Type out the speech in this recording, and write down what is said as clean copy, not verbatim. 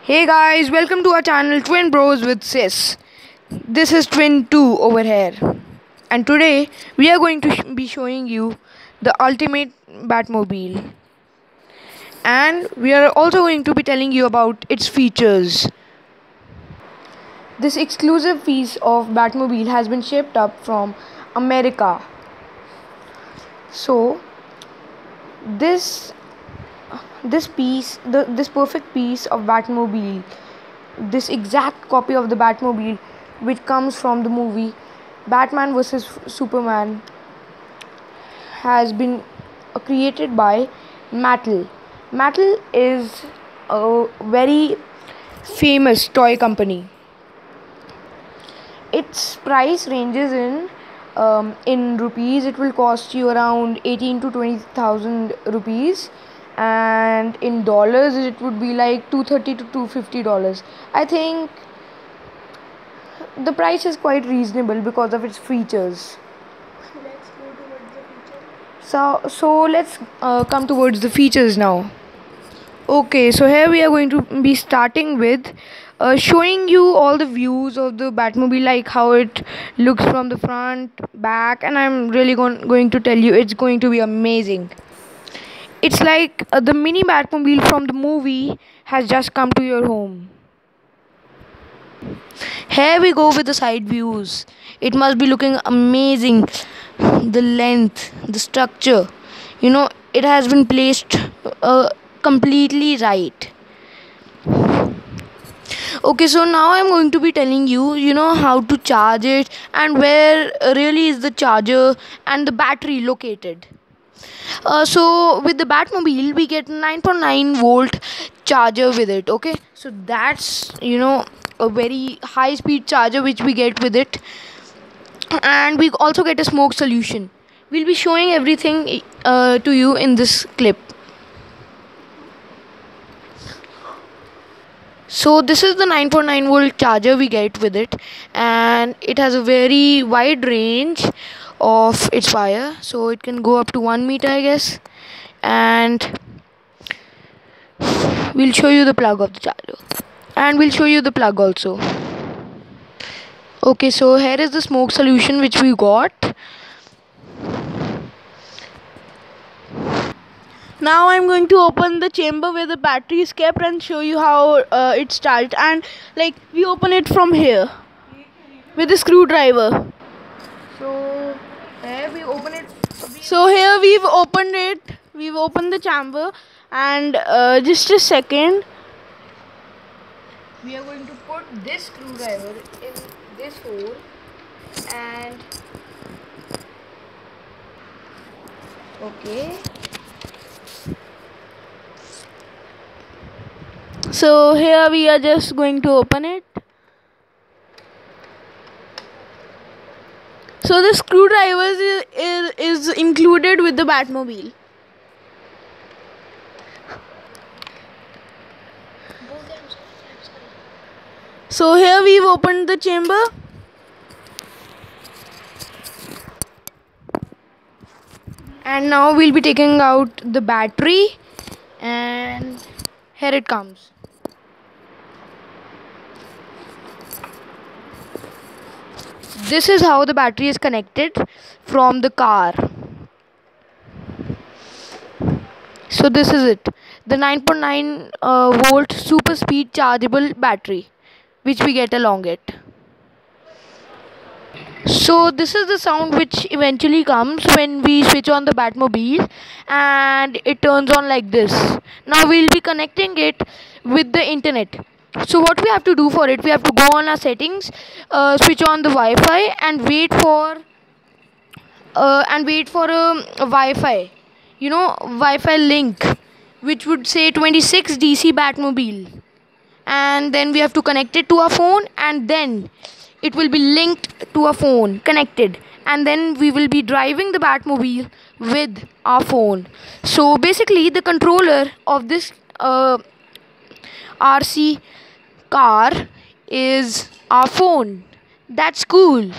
Hey guys, welcome to our channel Twin Bros with Sis. This is Twin 2 over here. And today we are going to be showing you the ultimate Batmobile. And we are also going to be telling you about its features. This exclusive piece of Batmobile has been shipped up from America. So this this perfect piece of Batmobile, this exact copy of the Batmobile which comes from the movie Batman vs Superman, has been created by Mattel. Mattel is a very famous toy company. Its price ranges in rupees. It will cost you around 18 to 20,000 rupees, and in dollars it would be like $230 to $250. I think the price is quite reasonable because of its features. So let's come towards the features now. Okay, so here we are going to be starting with showing you all the views of the Batmobile, like how it looks from the front, back, and I'm really going to tell you it's going to be amazing. It's like the mini Batmobile from the movie has just come to your home. Here we go with the side views. It must be looking amazing. The length, the structure, it has been placed completely right. Okay, so now I'm going to be telling you how to charge it and where really is the charger and the battery located. So with the Batmobile we get 9.9 volt charger with it. Okay, so that's a very high speed charger which we get with it, and we also get a smoke solution. We'll be showing everything to you in this clip. So this is the 9.9 volt charger we get with it, and it has a very wide range of its fire, so it can go up to 1 meter, I guess. And we'll show you the plug of the charger, and we'll show you the plug also. Okay, so here is the smoke solution which we got. Now I'm going to open the chamber where the battery is kept and show you how it starts. And like we open it from here with a screwdriver. So here we open it. So here we've opened it. We've opened the chamber, and just a second. We are going to put this screwdriver in this hole, and okay. So here we are just going to open it. So the screwdriver is included with the Batmobile. So here we've opened the chamber. And now we'll be taking out the battery, and here it comes. This is how the battery is connected from the car. So this is it, the 9.9 volt super speed chargeable battery which we get along it. So this is the sound which eventually comes when we switch on the Batmobile, and it turns on like this. Now we'll be connecting it with the internet. So what we have to do for it, we have to go on our settings, switch on the Wi-Fi, and wait for a Wi-Fi, Wi-Fi link which would say 26 DC Batmobile, and then we have to connect it to our phone, and then it will be linked to a phone connected, and then we will be driving the Batmobile with our phone. So basically the controller of this RC car is our phone. That's cool.